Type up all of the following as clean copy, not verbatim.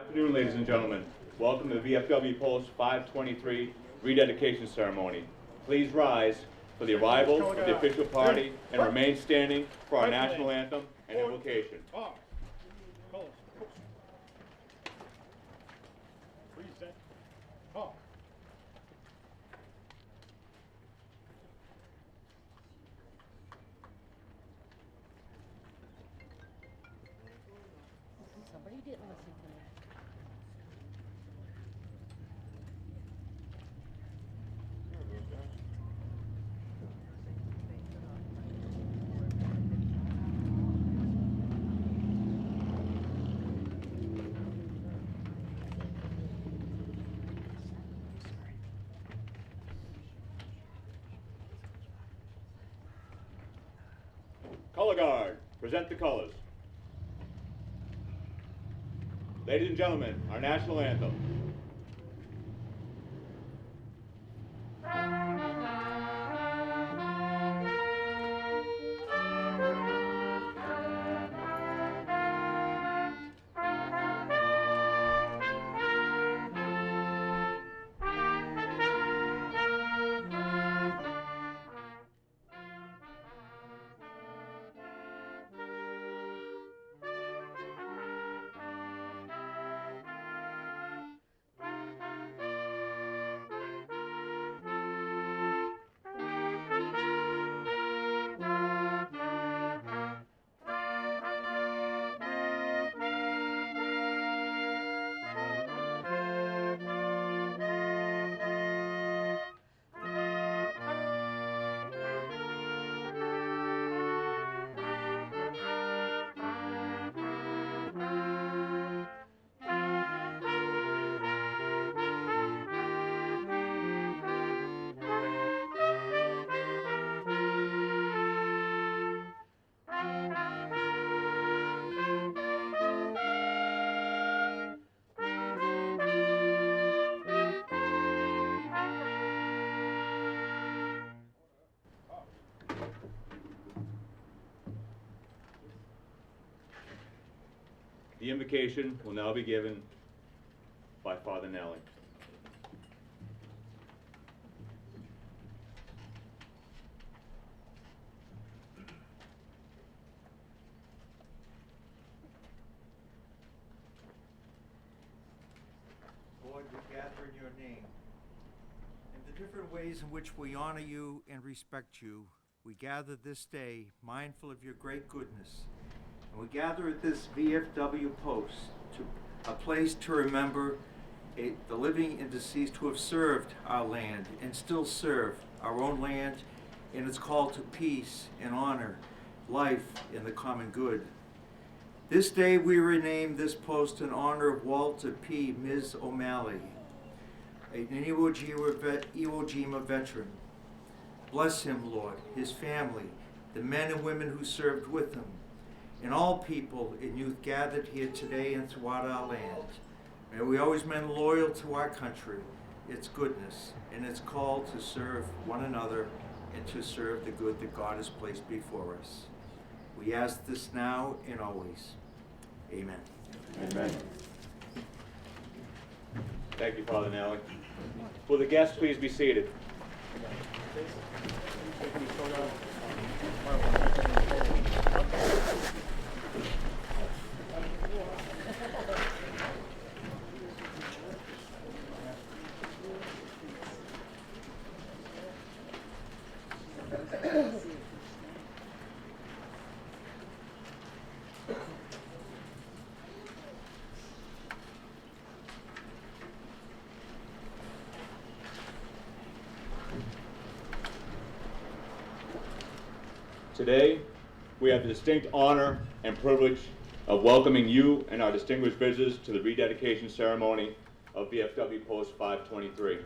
Afternoon, ladies and gentlemen. Welcome to the VFW Post 523 rededication ceremony. Please rise for the arrival of the official party and remain standing for our national anthem and invocation. Somebody didn't listen to me. Color Guard, present the colors. Ladies and gentlemen, our national anthem. The invocation will now be given by Father Nelly. Lord, we gather in your name. In the different ways in which we honor you and respect you, we gather this day mindful of your great goodness. And we gather at this VFW Post, a place to remember the living and deceased who have served our land and still serve our own land in its call to peace and honor, life, and the common good. This day we rename this post in honor of Walter P. Ms. O'Malley, an Iwo Jima veteran. Bless him, Lord, his family, the men and women who served with him, and all people and youth gathered here today and throughout our land. May we always remain loyal to our country, its goodness, and its call to serve one another and to serve the good that God has placed before us. We ask this now and always. Amen. Amen. Thank you, Father Nelly. Will the guests please be seated? Today, we have the distinct honor and privilege of welcoming you and our distinguished visitors to the rededication ceremony of VFW Post 523.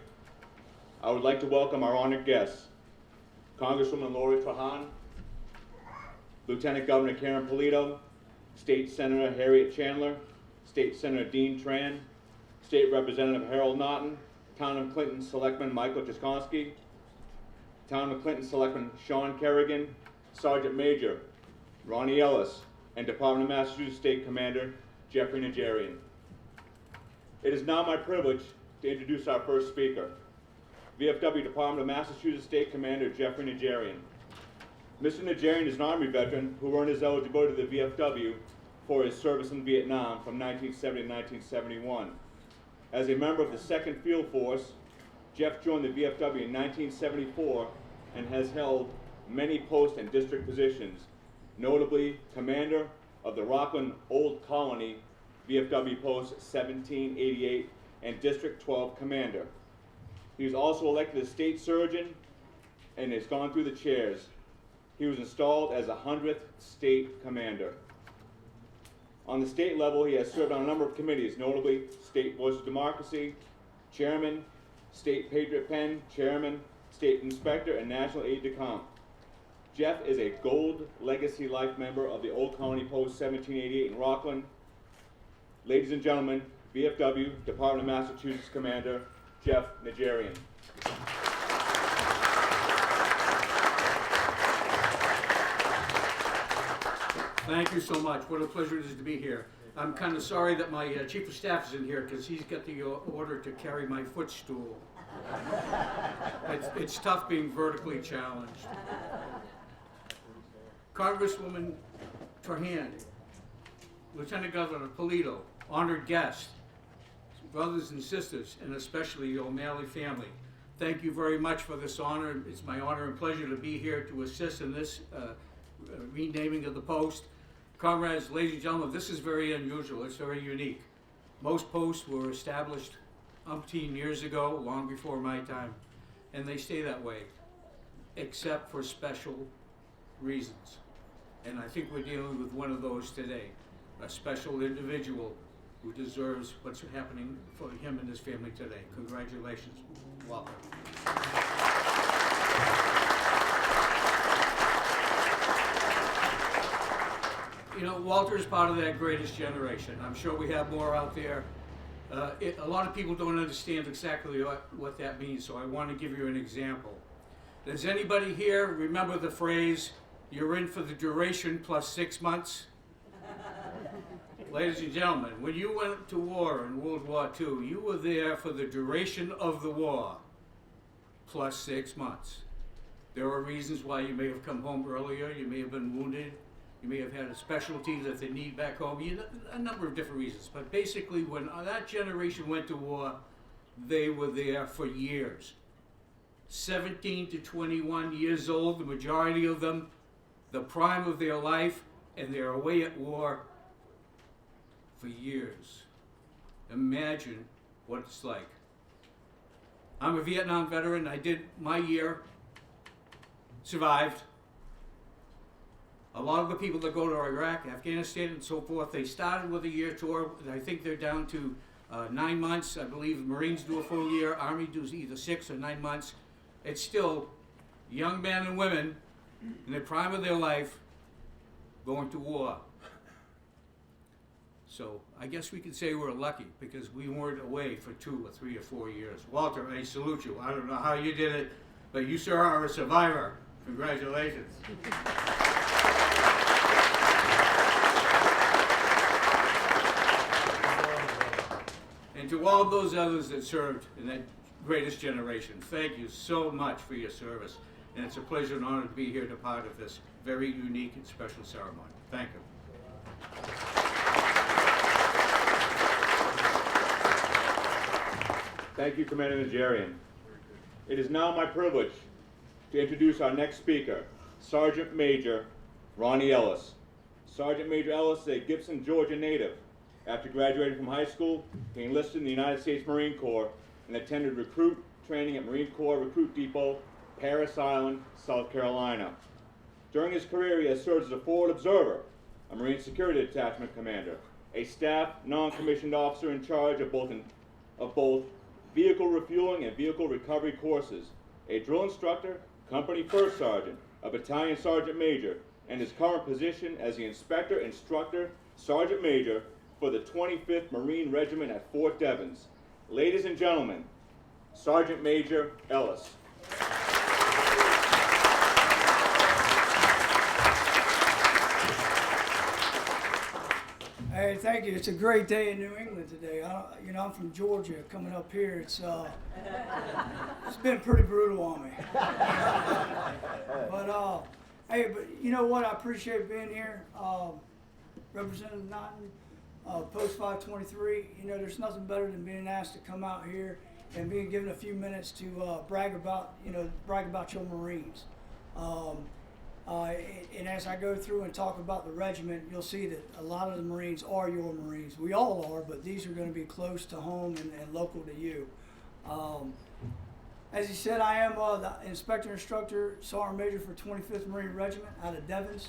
I would like to welcome our honored guests, Congresswoman Lori Trahan, Lieutenant Governor Karen Polito, State Senator Harriet Chandler, State Senator Dean Tran, State Representative Harold Naughton, Town of Clinton Selectman Michael Jaskowski, Town of Clinton Selectman Sean Kerrigan, Sergeant Major Ronnie Ellis, and Department of Massachusetts State Commander Jeffrey Nigerian. It is now my privilege to introduce our first speaker, VFW Department of Massachusetts State Commander Jeffrey Najarian. Mr. Najarian is an Army veteran who earned his eligibility to the VFW for his service in Vietnam from 1970 to 1971. As a member of the 2nd Field Force, Jeff joined the VFW in 1974 and has held many post and district positions, notably Commander of the Rockland Old Colony, VFW Post 1788, and District 12 Commander. He was also elected as State Surgeon and has gone through the chairs. He was installed as a 100th State Commander. On the state level, he has served on a number of committees, notably State Voice of Democracy, Chairman, State Patriot Pen, Chairman, State Inspector, and National Aide-de-Camp. Jeff is a Gold Legacy Life member of the Old Colony Post 1788 in Rockland. Ladies and gentlemen, VFW Department of Massachusetts Commander Jeff Najarian. Thank you so much. What a pleasure it is to be here. I'm kind of sorry that my Chief of Staff isn't here because he's got the order to carry my footstool. It's tough being vertically challenged. Congresswoman Trahan, Lieutenant Governor Polito, honored guests, brothers and sisters, and especially the O'Malley family. Thank you very much for this honor. It's my honor and pleasure to be here to assist in this renaming of the post. Comrades, ladies and gentlemen, this is very unusual. It's very unique. Most posts were established umpteen years ago, long before my time, and they stay that way, except for special reasons. And I think we're dealing with one of those today, a special individual who deserves what's happening for him and his family today. Congratulations, Walter. You know, Walter is part of that greatest generation. I'm sure we have more out there. A lot of people don't understand exactly what that means, so I want to give you an example. Does anybody here remember the phrase, "You're in for the duration plus 6 months"? Ladies and gentlemen, when you went to war in World War II, you were there for the duration of the war plus 6 months. There are reasons why you may have come home earlier, you may have been wounded, you may have had a specialty that they need back home, a number of different reasons. But basically, when that generation went to war, they were there for years. 17 to 21 years old, the majority of them, the prime of their life, and they're away at war for years. Imagine what it's like. I'm a Vietnam veteran. I did my year, survived. A lot of the people that go to Iraq, Afghanistan, and so forth, they started with a year tour. I think they're down to 9 months. I believe Marines do a full year. Army does either 6 or 9 months. It's still young men and women in the prime of their life going to war. So I guess we could say we're lucky because we weren't away for 2 or 3 or 4 years. Walter, I salute you. I don't know how you did it, but you sure are a survivor. Congratulations. And to all those others that served in that greatest generation, thank you so much for your service. And it's a pleasure and honor to be here to part of this very unique and special ceremony. Thank you. Thank you, Commander Najarian. It is now my privilege to introduce our next speaker, Sergeant Major Ronnie Ellis. Sergeant Major Ellis is a Gibson, Georgia native. After graduating from high school, he enlisted in the United States Marine Corps and attended recruit training at Marine Corps Recruit Depot, Parris Island, South Carolina. During his career, he has served as a forward observer, a Marine Security Detachment commander, a staff non-commissioned officer in charge of both vehicle refueling and vehicle recovery courses, a drill instructor, company first sergeant, a battalion sergeant major, and his current position as the inspector instructor sergeant major for the 25th Marine Regiment at Fort Devens. Ladies and gentlemen, Sergeant Major Ellis. Hey, thank you. It's a great day in New England today. I'm from Georgia. Coming up here, it's been pretty brutal on me. But hey, but you know what? I appreciate being here. Representative Naughton, Post 523. You know, there's nothing better than being asked to come out here and being given a few minutes to brag about your Marines. And as I go through and talk about the regiment, you'll see that a lot of the Marines are your Marines. We all are, but these are going to be close to home and local to you. As he said, I am the Inspector Instructor Sergeant Major for 25th Marine Regiment out of Devens,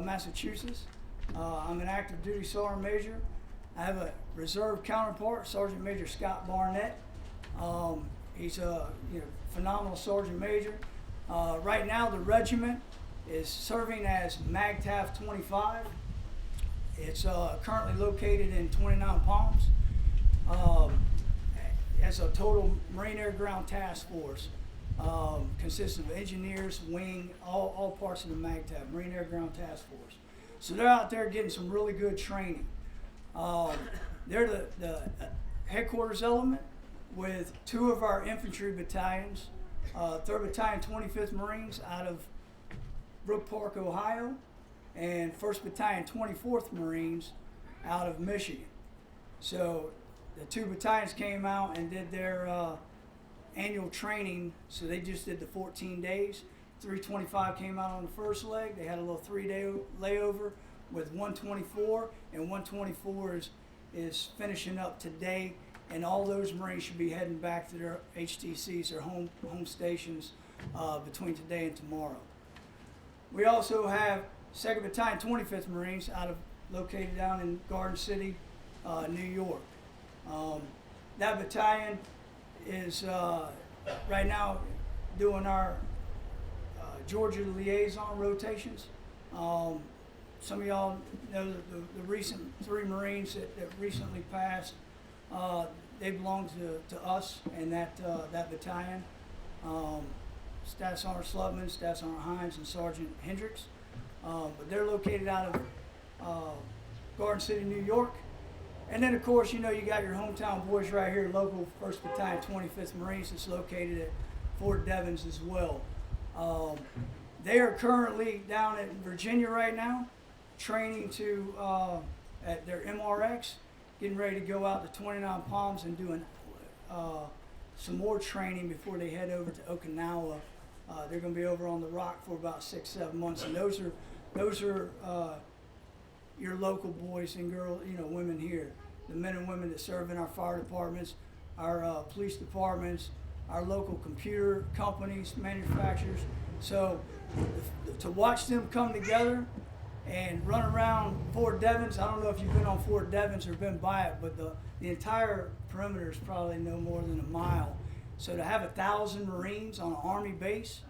Massachusetts. I'm an active duty Sergeant Major. I have a reserve counterpart, Sergeant Major Scott Barnett. He's a phenomenal Sergeant Major. Right now, the regiment is serving as MAGTAF 25. It's currently located in 29 Palms. As a total Marine Air Ground Task Force, consists of engineers, wing, all parts of the MAGTAF, Marine Air Ground Task Force. So they're out there getting some really good training. They're the headquarters element with two of our infantry battalions, 3rd Battalion 25th Marines out of Brook Park, Ohio, and 1st Battalion 24th Marines out of Michigan. So the two battalions came out and did their annual training, so they just did the 14 days. 325 came out on the first leg. They had a little 3-day layover with 124, and 124 is finishing up today, and all those Marines should be heading back to their HTCs, their home stations, between today and tomorrow. We also have 2nd Battalion 25th Marines located down in Garden City, New York. That battalion is right now doing our Georgia liaison rotations. Some of y'all know the recent 3 Marines that recently passed. They belong to us and that battalion. Staff Sergeant Slutman, Staff Sergeant Hines, and Sergeant Hendricks. But they're located out of Garden City, New York. And then, of course, you got your hometown boys right here, local 1st Battalion 25th Marines that's located at Fort Devens as well. They are currently down in Virginia right now, training at their MRX, getting ready to go out to 29 Palms and doing some more training before they head over to Okinawa. They're going to be over on the Rock for about 6-7 months, and those are your local boys and girls, women here, the men and women that serve in our fire departments, our police departments, our local computer companies, manufacturers. So to watch them come together and run around Fort Devens, I don't know if you've been on Fort Devens or been by it, but the entire perimeter is probably no more than a mile. So to have 1,000 Marines on an Army base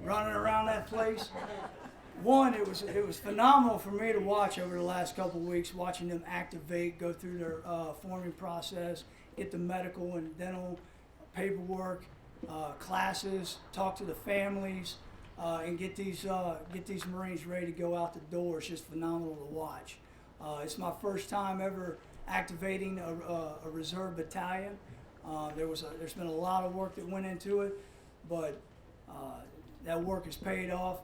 running around that place, it was phenomenal for me to watch over the last couple of weeks, watching them activate, go through their forming process, get the medical and dental paperwork, classes, talk to the families, and get these Marines ready to go out the door. It's just phenomenal to watch. It's my first time ever activating a reserve battalion. There's been a lot of work that went into it, but that work has paid off.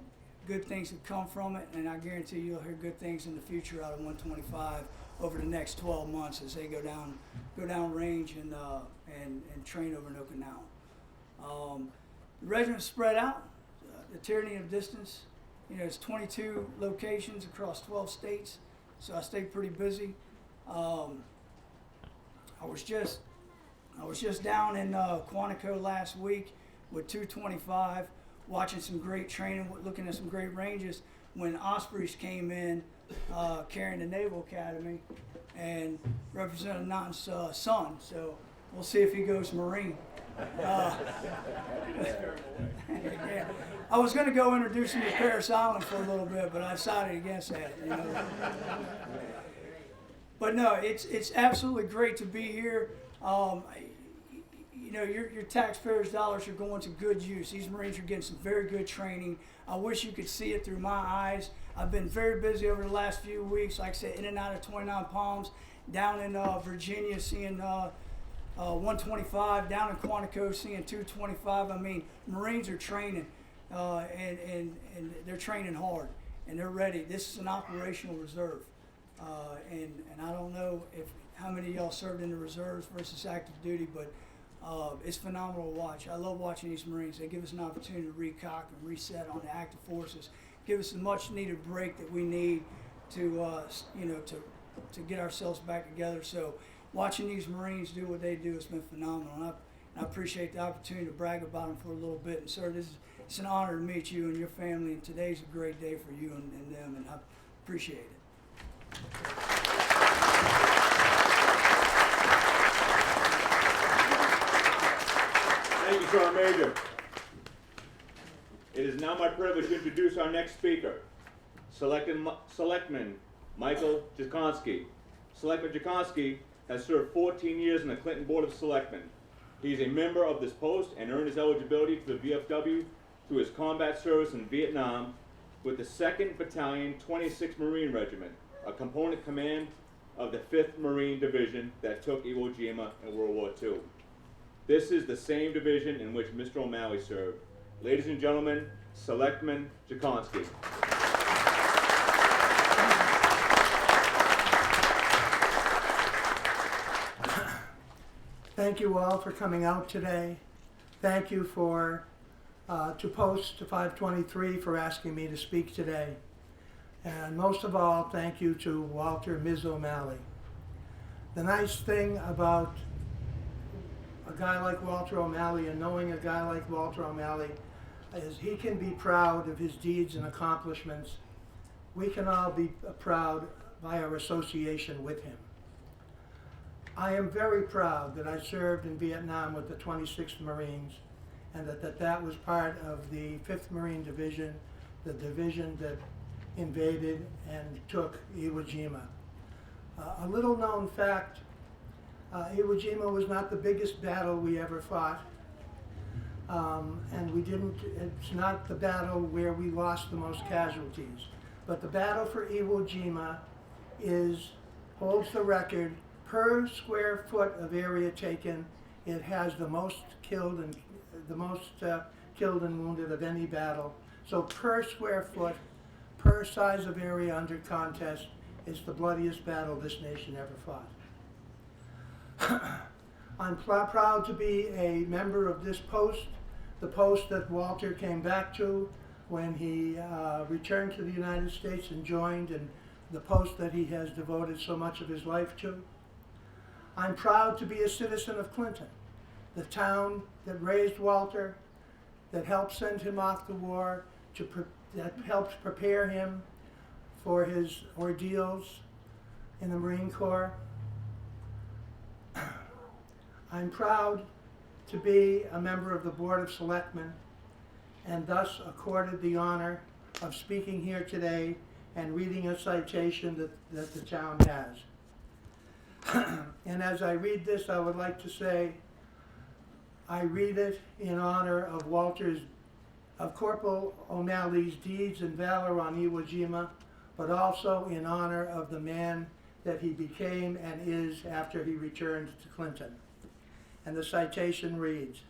Good things have come from it, and I guarantee you'll hear good things in the future out of 125 over the next 12 months as they go down range and train over in Okinawa. The regiment's spread out. The tyranny of distance. It's 22 locations across 12 states, so I stay pretty busy. I was just down in Quantico last week with 225, watching some great training, looking at some great ranges, when Ospreys came in carrying the Naval Academy and Representative Naughton's son. So we'll see if he goes Marine. Yeah. I was going to go introduce him to Paris Island for a little bit, but I decided against that. But no, it's absolutely great to be here. you know, your taxpayers' dollars are going to good use. These Marines are getting some very good training. I wish you could see it through my eyes. I've been very busy over the last few weeks, like I said, in and out of 29 Palms, down in Virginia seeing 125, down in Quantico seeing 225. I mean, Marines are training, and they're training hard, and they're ready. This is an operational reserve, and I don't know how many of y'all served in the reserves versus active duty, but it's phenomenal to watch. I love watching these Marines. They give us an opportunity to recock and reset on the active forces, give us the much needed break that we need to, you know, to get ourselves back together. So watching these Marines do what they do has been phenomenal. And I appreciate the opportunity to brag about them for a little bit. And sir, it's an honor to meet you and your family, and today's a great day for you and them, and I appreciate it. Thank you, Sergeant Major. It is now my privilege to introduce our next speaker, Selectman Michael Jakonski. Selectman Jakonski has served 14 years in the Clinton Board of Selectmen. He is a member of this post and earned his eligibility to the VFW through his combat service in Vietnam with the 2nd Battalion, 26th Marine Regiment, a component command of the 5th Marine Division that took Iwo Jima in World War II. This is the same division in which Mr. O'Malley served. Ladies and gentlemen, Selectman Jakonski. Thank you all for coming out today. Thank you to Post 523 for asking me to speak today. And most of all, thank you to Walter, Ms. O'Malley. The nice thing about a guy like Walter O'Malley and knowing a guy like Walter O'Malley is he can be proud of his deeds and accomplishments. We can all be proud by our association with him. I am very proud that I served in Vietnam with the 26th Marines and that was part of the 5th Marine Division, the division that invaded and took Iwo Jima. A little known fact, Iwo Jima was not the biggest battle we ever fought. And it's not the battle where we lost the most casualties. But the battle for Iwo Jima holds the record per square foot of area taken. It has the most killed and wounded of any battle. So per square foot, per size of area under contest, it's the bloodiest battle this nation ever fought. I'm proud to be a member of this post, the post that Walter came back to when he returned to the United States and joined, and the post that he has devoted so much of his life to. I'm proud to be a citizen of Clinton, the town that raised Walter, that helped send him off to war, that helped prepare him for his ordeals in the Marine Corps. I'm proud to be a member of the Board of Selectmen and thus accorded the honor of speaking here today and reading a citation that the town has. And as I read this, I would like to say, I read it in honor of Corporal O'Malley's deeds and valor on Iwo Jima, but also in honor of the man that he became and is after he returned to Clinton. And the citation reads,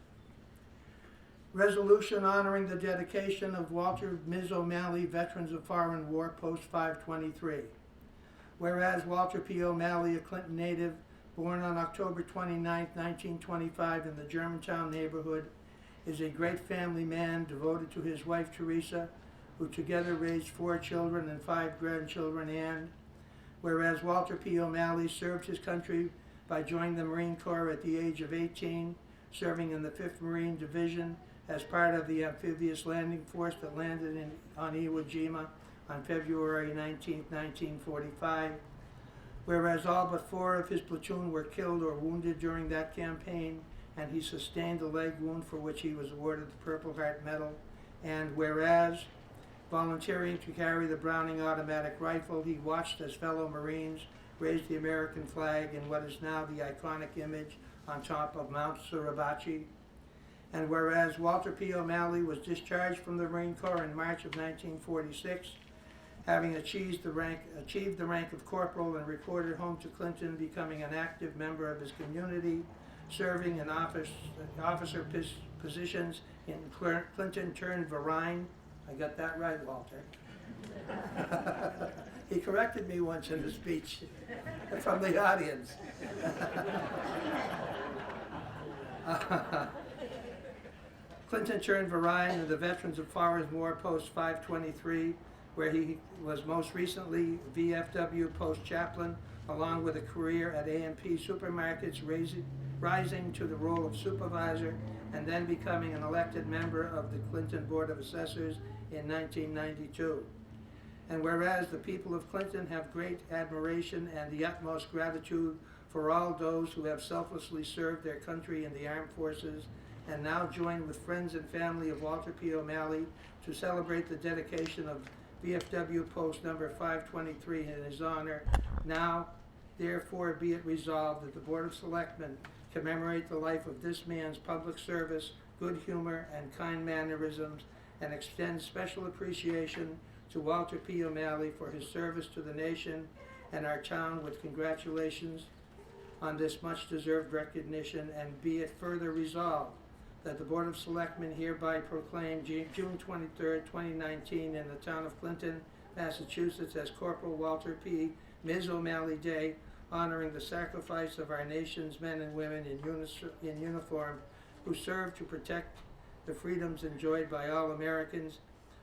Resolution honoring the dedication of Walter, Ms. O'Malley, Veterans of Foreign War, Post 523. Whereas Walter P. O'Malley, a Clinton native, born on October 29, 1925 in the Germantown neighborhood, is a great family man devoted to his wife Teresa, who together raised 4 children and 5 grandchildren, and whereas Walter P. O'Malley served his country by joining the Marine Corps at the age of 18, serving in the 5th Marine Division as part of the amphibious landing force that landed on Iwo Jima on February 19, 1945, whereas all but 4 of his platoon were killed or wounded during that campaign, and he sustained a leg wound for which he was awarded the Purple Heart Medal, and whereas, volunteering to carry the Browning automatic rifle, he watched as fellow Marines raised the American flag in what is now the iconic image on top of Mount Suribachi. And whereas Walter P. O'Malley was discharged from the Marine Corps in March of 1946, having achieved the rank of corporal and reported home to Clinton, becoming an active member of his community, serving in officer positions in Clinton-turned-Verine. I got that right, Walter. He corrected me once in a speech from the audience. Clinton-turned-Verine and the Veterans of Foreign War Post 523, where he was most recently VFW Post chaplain, along with a career at A&P Supermarkets, rising to the role of supervisor and then becoming an elected member of the Clinton Board of Assessors in 1992. And whereas the people of Clinton have great admiration and the utmost gratitude for all those who have selflessly served their country in the armed forces and now join with friends and family of Walter P. O'Malley to celebrate the dedication of VFW Post number 523 in his honor, now therefore be it resolved that the Board of Selectmen commemorate the life of this man's public service, good humor, and kind mannerisms, and extend special appreciation to Walter P. O'Malley for his service to the nation and our town with congratulations on this much-deserved recognition, and be it further resolved that the Board of Selectmen hereby proclaim June 23, 2019 in the town of Clinton, Massachusetts as Corporal Walter P. Ms. O'Malley Day, honoring the sacrifice of our nation's men and women in uniform who serve to protect the freedoms enjoyed by all Americans,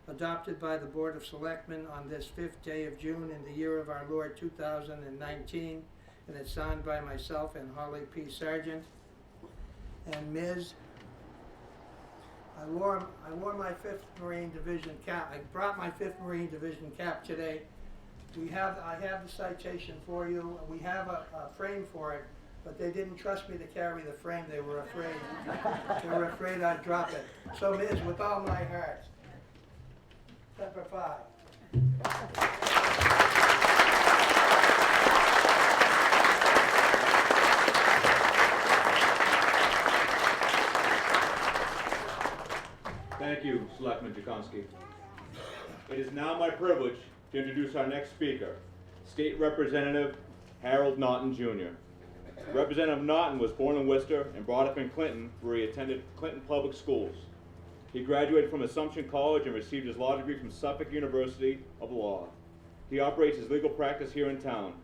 adopted by the Board of Selectmen on this 5th day of June in the year of our Lord 2019, and it's signed by myself and Holly P. Sargent. And Ms., I wore my 5th Marine Division cap. I brought my 5th Marine Division cap today. I have the citation for you. We have a frame for it, but they didn't trust me to carry the frame. They were afraid. They were afraid I'd drop it. So, Ms., with all my heart, Semper Fi. Thank you, Selectman Jakonski. It is now my privilege to introduce our next speaker, State Representative Harold Naughton, Jr. Representative Naughton was born in Worcester and brought up in Clinton, where he attended Clinton Public Schools. He graduated from Assumption College and received his law degree from Suffolk University of Law. He operates his legal practice here in town.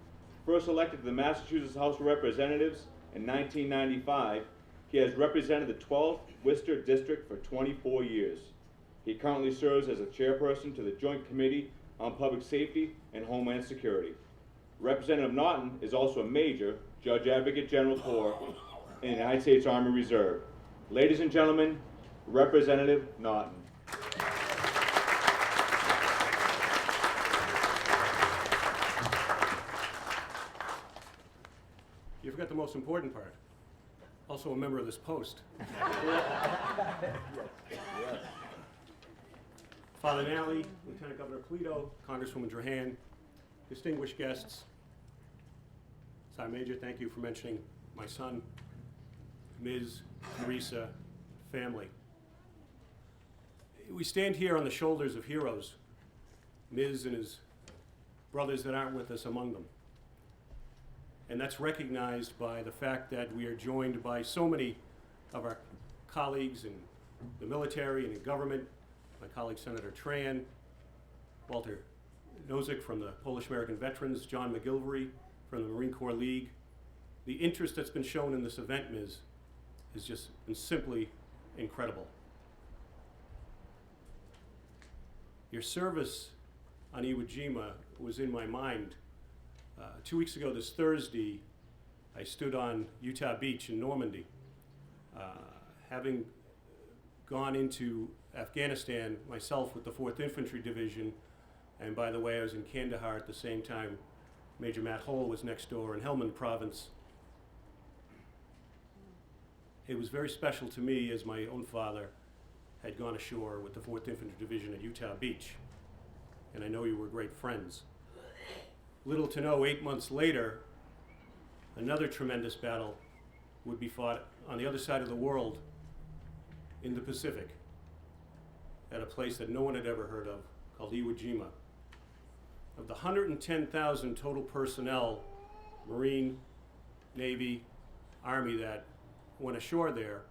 First elected to the Massachusetts House of Representatives in 1995, he has represented the 12th Worcester District for 24 years. He currently serves as a chairperson to the Joint Committee on Public Safety and Homeland Security. Representative Naughton is also a Major Judge Advocate General Corps in the United States Army Reserve. Ladies and gentlemen, Representative Naughton. You forgot the most important part. Also a member of this post. Father Nally, Lieutenant Governor Polito, Congresswoman Drahan, distinguished guests. Sergeant Major, thank you for mentioning my son, Ms. Teresa, family. We stand here on the shoulders of heroes, Ms. and his brothers that aren't with us among them. And that's recognized by the fact that we are joined by so many of our colleagues in the military and in government, my colleague Senator Tran, Walter Nozick from the Polish American Veterans, John McGilvery from the Marine Corps League. The interest that's been shown in this event, Ms., has just been simply incredible. Your service on Iwo Jima was in my mind. 2 weeks ago this Thursday, I stood on Utah Beach in Normandy. Having gone into Afghanistan myself with the 4th Infantry Division, and by the way, I was in Kandahar at the same time. Major Matt Hole was next door in Helmand Province. It was very special to me as my own father had gone ashore with the 4th Infantry Division at Utah Beach, and I know you were great friends. Little to know, 8 months later, another tremendous battle would be fought on the other side of the world in the Pacific at a place that no one had ever heard of, called Iwo Jima. Of the 110,000 total personnel, Marine, Navy, Army, that went ashore there,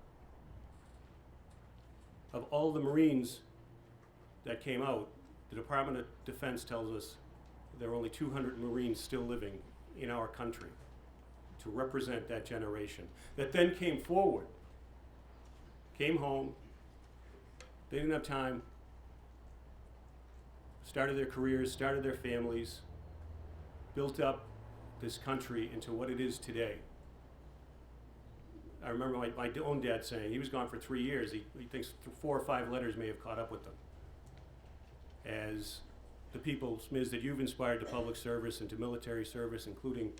of all the Marines that came out, the Department of Defense tells us there are only 200 Marines still living in our country to represent that generation that then came forward, came home, they didn't have time, started their careers, started their families, built up this country into what it is today. I remember my own dad saying, he was gone for 3 years, he thinks 4 or 5 letters may have caught up with them. As the people, Ms., that you've inspired to public service and to military service, including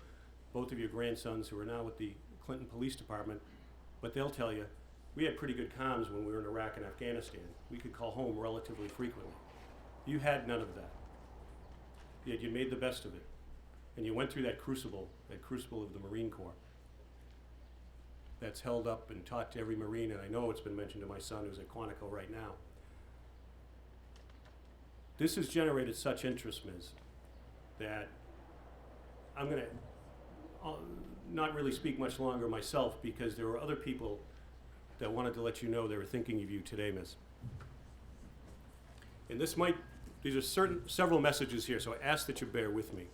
both of your grandsons who are now with the Clinton Police Department, but they'll tell you, we had pretty good comms when we were in Iraq and Afghanistan. We could call home relatively frequently. You had none of that. Yet you made the best of it. And you went through that crucible of the Marine Corps. That's held up and taught to every Marine, and I know it's been mentioned to my son who's at Quantico right now. This has generated such interest, Ms., that I'm going to not really speak much longer myself, because there were other people that wanted to let you know they were thinking of you today, Ms. And these are several messages here, so I ask that you bear with me.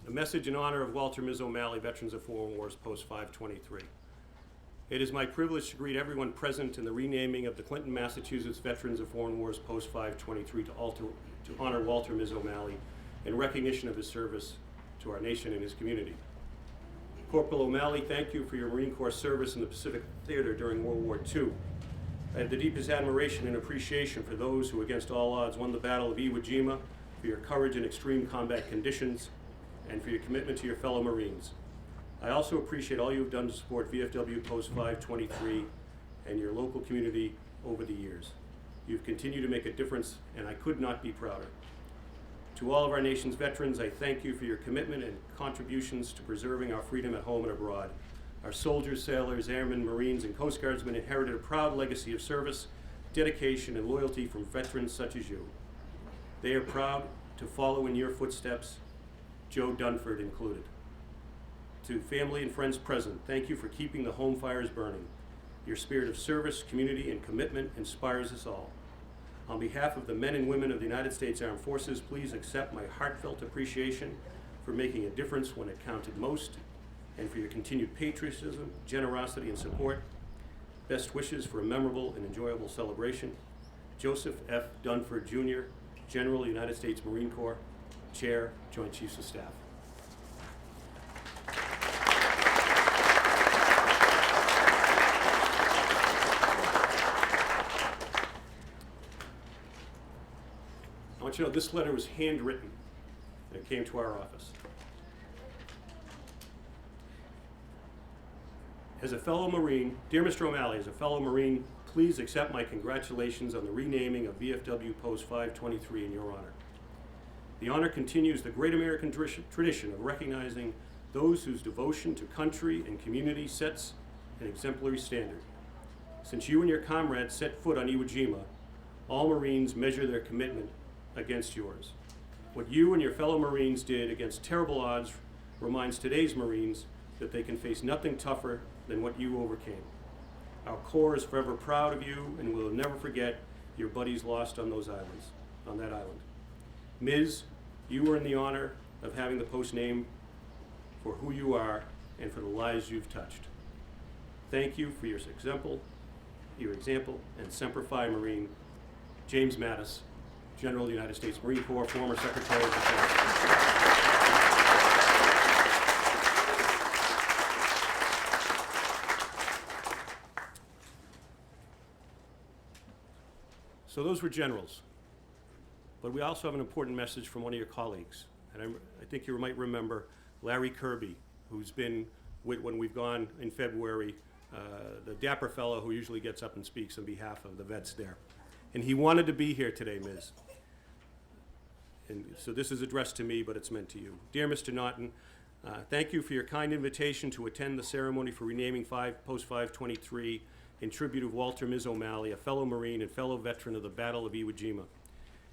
A message in honor of Walter, Ms. O'Malley, Veterans of Foreign Wars, Post 523. It is my privilege to greet everyone present in the renaming of the Clinton, Massachusetts Veterans of Foreign Wars, Post 523 to honor Walter, Ms. O'Malley in recognition of his service to our nation and his community. Corporal O'Malley, thank you for your Marine Corps service in the Pacific Theater during World War II. I have the deepest admiration and appreciation for those who, against all odds, won the Battle of Iwo Jima, for your courage in extreme combat conditions, and for your commitment to your fellow Marines. I also appreciate all you've done to support VFW Post 523 and your local community over the years. You've continued to make a difference, and I could not be prouder. To all of our nation's veterans, I thank you for your commitment and contributions to preserving our freedom at home and abroad. Our soldiers, sailors, airmen, Marines, and Coast Guardsmen inherited a proud legacy of service, dedication, and loyalty from veterans such as you. They are proud to follow in your footsteps, Joe Dunford included. To family and friends present, thank you for keeping the home fires burning. Your spirit of service, community, and commitment inspires us all. On behalf of the men and women of the United States Armed Forces, please accept my heartfelt appreciation for making a difference when it counted most, and for your continued patriotism, generosity, and support. Best wishes for a memorable and enjoyable celebration. Joseph F. Dunford, Jr., General, United States Marine Corps, Chair, Joint Chiefs of Staff. I want you to know this letter was handwritten and it came to our office. As a fellow Marine, dear Mr. O'Malley, as a fellow Marine, please accept my congratulations on the renaming of VFW Post 523 in your honor. The honor continues the great American tradition of recognizing those whose devotion to country and community sets an exemplary standard. Since you and your comrades set foot on Iwo Jima, all Marines measure their commitment against yours. What you and your fellow Marines did against terrible odds reminds today's Marines that they can face nothing tougher than what you overcame. Our Corps is forever proud of you and will never forget your buddies lost on those islands, on that island. Ms., you were in the honor of having the post named for who you are and for the lives you've touched. Thank you for your example, and Semper Fi Marine, James Mattis, General of the United States Marine Corps, former Secretary of Defense. So those were generals. But we also have an important message from one of your colleagues. And I think you might remember Larry Kirby, who's been, when we've gone in February, the dapper fellow who usually gets up and speaks on behalf of the vets there. And he wanted to be here today, Ms. and so this is addressed to me, but it's meant to you. Dear Mr. Naughton, thank you for your kind invitation to attend the ceremony for renaming Post 523 in tribute of Walter Ms. O'Malley, a fellow Marine and fellow veteran of the Battle of Iwo Jima.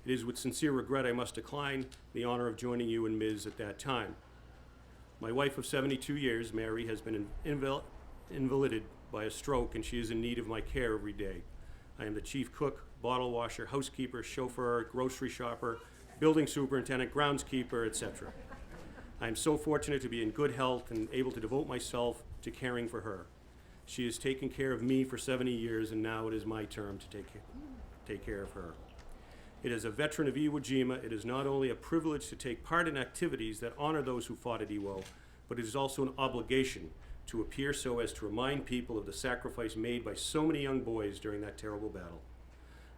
It is with sincere regret I must decline the honor of joining you and Ms. at that time. My wife of 72 years, Mary, has been invalided by a stroke, and she is in need of my care every day. I am the chief cook, bottle washer, housekeeper, chauffeur, grocery shopper, building superintendent, groundskeeper, etc. I am so fortunate to be in good health and able to devote myself to caring for her. She has taken care of me for 70 years, and now it is my turn to take care of her. It is a veteran of Iwo Jima. It is not only a privilege to take part in activities that honor those who fought at Iwo, but it is also an obligation to appear so as to remind people of the sacrifice made by so many young boys during that terrible battle.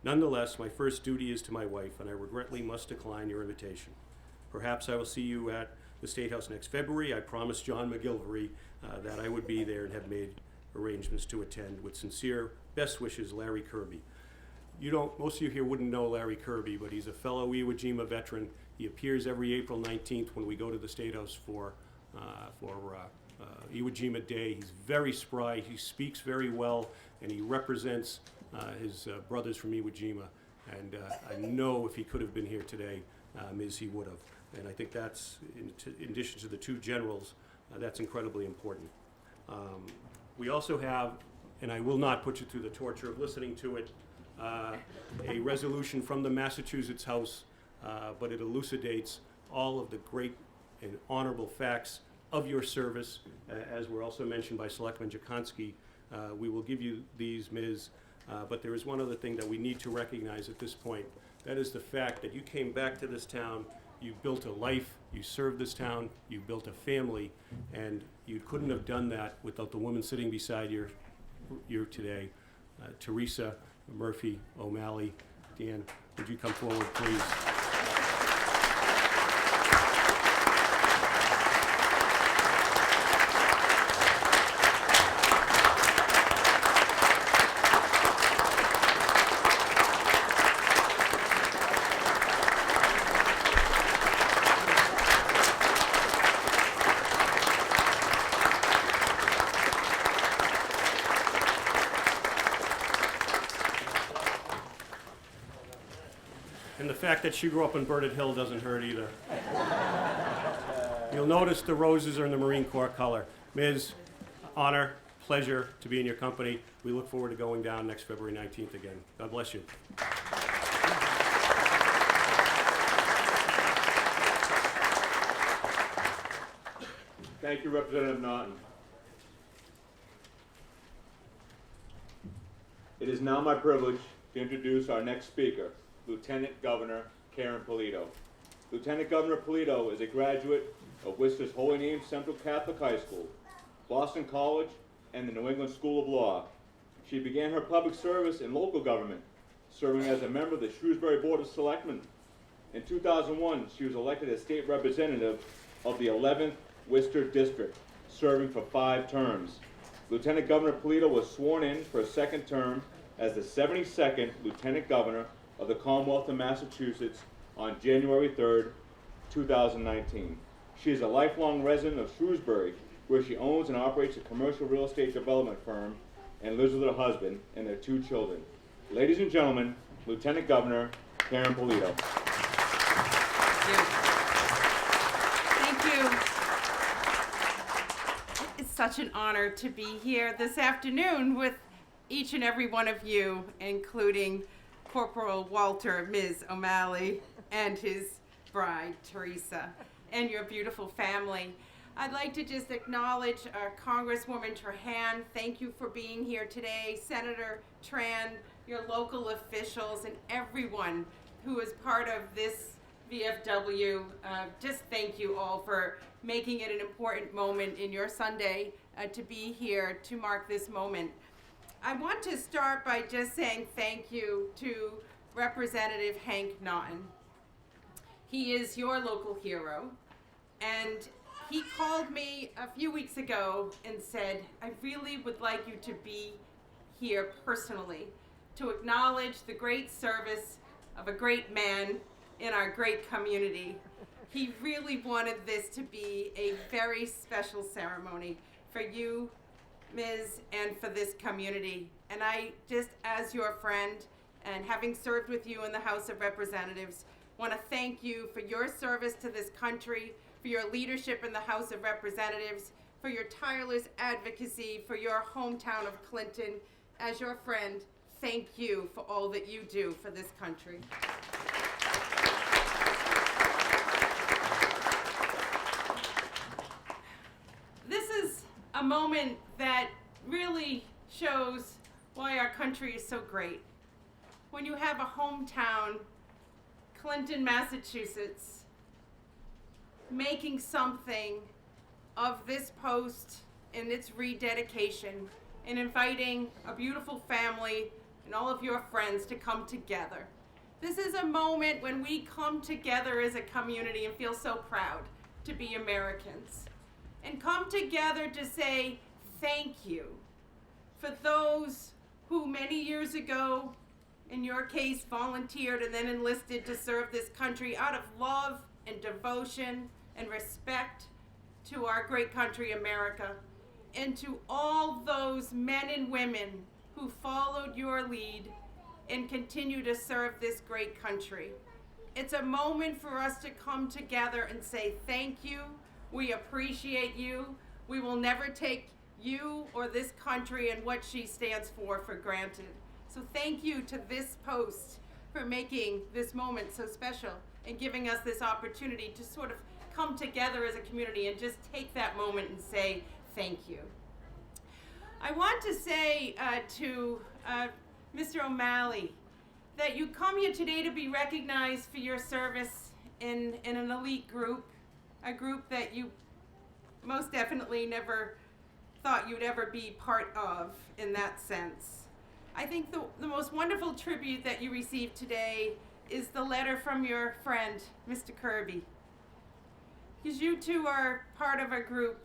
Nonetheless, my first duty is to my wife, and I regretfully must decline your invitation. Perhaps I will see you at the State House next February. I promised John McGilvery that I would be there and have made arrangements to attend. With sincere best wishes, Larry Kirby. Most of you here wouldn't know Larry Kirby, but he's a fellow Iwo Jima veteran. He appears every April 19th when we go to the State House for Iwo Jima Day. He's very spry, he speaks very well, and he represents his brothers from Iwo Jima. And I know if he could have been here today, Ms. he would have. And I think that's, in addition to the two generals, that's incredibly important. We also have, and I will not put you through the torture of listening to it, a resolution from the Massachusetts House, but it elucidates all of the great and honorable facts of your service, as were also mentioned by Selectman Jakonski. We will give you these, Ms., but there is one other thing that we need to recognize at this point. That is the fact that you came back to this town, you built a life, you served this town, you built a family, and you couldn't have done that without the woman sitting beside you today, Teresa Murphy O'Malley. Dan, would you come forward, please? And the fact that she grew up in Burnett Hill doesn't hurt either. You'll notice the roses are in the Marine Corps color. Ms., honor, pleasure to be in your company. We look forward to going down next February 19th again. God bless you. Thank you, Representative Naughton. It is now my privilege to introduce our next speaker, Lieutenant Governor Karen Polito. Lieutenant Governor Polito is a graduate of Worcester's Holy Name Central Catholic High School, Boston College, and the New England School of Law. She began her public service in local government, serving as a member of the Shrewsbury Board of Selectmen. In 2001, she was elected as state representative of the 11th Worcester District, serving for 5 terms. Lieutenant Governor Polito was sworn in for a second term as the 72nd Lieutenant Governor of the Commonwealth of Massachusetts on January 3rd, 2019. She is a lifelong resident of Shrewsbury, where she owns and operates a commercial real estate development firm and lives with her husband and their 2 children. Ladies and gentlemen, Lieutenant Governor Karen Polito. Thank you. It's such an honor to be here this afternoon with each and every one of you, including Corporal Walter, Ms. O'Malley, and his bride, Teresa, and your beautiful family. I'd like to just acknowledge Congresswoman Trahan. Thank you for being here today. Senator Tran, your local officials, and everyone who is part of this VFW. Just thank you all for making it an important moment in your Sunday to be here to mark this moment. I want to start by just saying thank you to Representative Hank Naughton. He is your local hero, and he called me a few weeks ago and said, I really would like you to be here personally to acknowledge the great service of a great man in our great community. He really wanted this to be a very special ceremony for you, Ms., and for this community. And I, just as your friend and having served with you in the House of Representatives, want to thank you for your service to this country, for your leadership in the House of Representatives, for your tireless advocacy for your hometown of Clinton. As your friend, thank you for all that you do for this country. This is a moment that really shows why our country is so great. When you have a hometown, Clinton, Massachusetts, making something of this post in its rededication and inviting a beautiful family and all of your friends to come together. This is a moment when we come together as a community and feel so proud to be Americans and come together to say thank you for those who many years ago, in your case, volunteered and then enlisted to serve this country out of love and devotion and respect to our great country, America, and to all those men and women who followed your lead and continue to serve this great country. It's a moment for us to come together and say thank you. We appreciate you. We will never take you or this country and what she stands for granted. So thank you to this post for making this moment so special and giving us this opportunity to sort of come together as a community and just take that moment and say thank you. I want to say to Mr. O'Malley that you come here today to be recognized for your service in an elite group, a group that you most definitely never thought you'd ever be part of in that sense. I think the most wonderful tribute that you received today is the letter from your friend, Mr. Kirby. Because you two are part of a group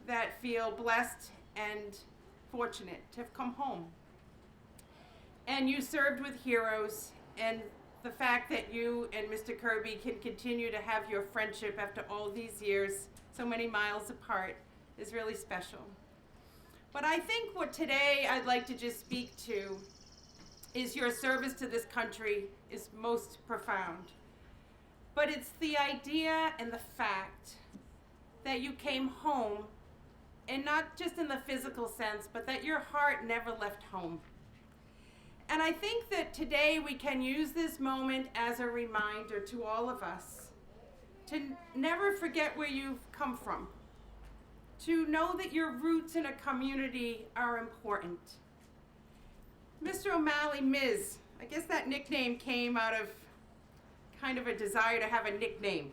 that feel blessed and fortunate to have come home. And you served with heroes, and the fact that you and Mr. Kirby can continue to have your friendship after all these years, so many miles apart, is really special. But I think what today I'd like to just speak to is your service to this country is most profound. But it's the idea and the fact that you came home, and not just in the physical sense, but that your heart never left home. And I think that today we can use this moment as a reminder to all of us to never forget where you've come from, to know that your roots in a community are important. Mr. O'Malley, Ms., I guess that nickname came out of kind of a desire to have a nickname.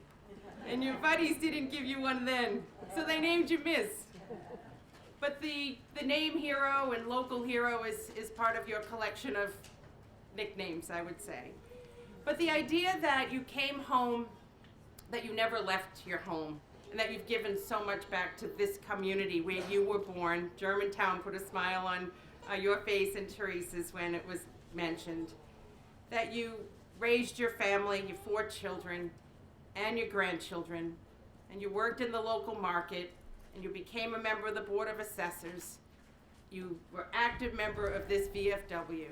And your buddies didn't give you one then, so they named you Ms. But the name hero and local hero is part of your collection of nicknames, I would say. But the idea that you came home, that you never left your home, and that you've given so much back to this community where you were born. Germantown put a smile on your face and Teresa's when it was mentioned. That you raised your family, your 4 children, and your grandchildren, and you worked in the local market, and you became a member of the Board of Assessors. You were active member of this VFW,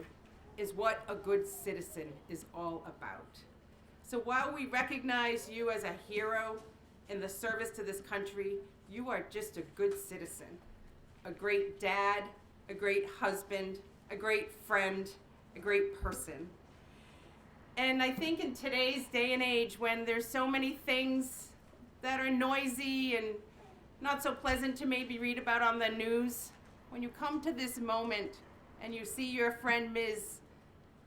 is what a good citizen is all about. So while we recognize you as a hero in the service to this country, you are just a good citizen, a great dad, a great husband, a great friend, a great person. And I think in today's day and age, when there's so many things that are noisy and not so pleasant to maybe read about on the news, when you come to this moment and you see your friend Ms.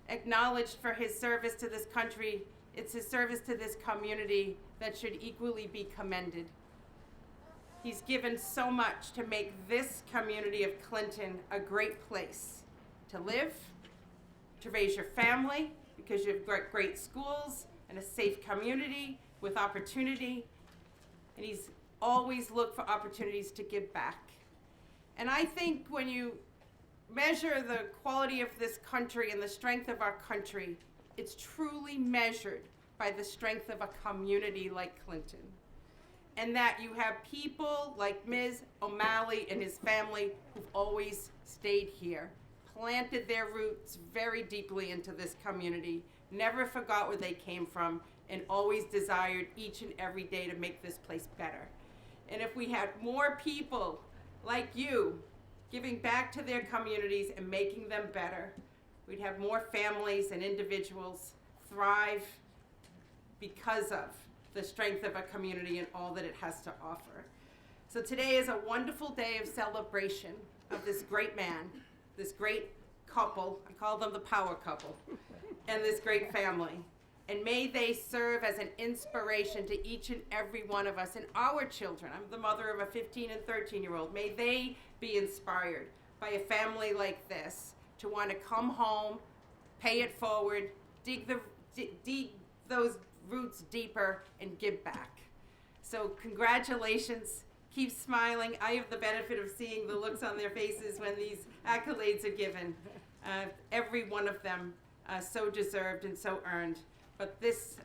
acknowledged for his service to this country, it's his service to this community that should equally be commended. He's given so much to make this community of Clinton a great place to live, to raise your family, because you've got great schools and a safe community with opportunity. And he's always looked for opportunities to give back. And I think when you measure the quality of this country and the strength of our country, it's truly measured by the strength of a community like Clinton. And that you have people like Ms. O'Malley and his family who've always stayed here, planted their roots very deeply into this community, never forgot where they came from, and always desired each and every day to make this place better. And if we had more people like you giving back to their communities and making them better, we'd have more families and individuals thrive because of the strength of a community and all that it has to offer. So today is a wonderful day of celebration of this great man, this great couple, I call them the power couple, and this great family. And may they serve as an inspiration to each and every one of us and our children. I'm the mother of a 15 and 13-year-old. May they be inspired by a family like this to want to come home, pay it forward, dig those roots deeper, and give back. So congratulations. Keep smiling. I have the benefit of seeing the looks on their faces when these accolades are given. Every one of them so deserved and so earned. But this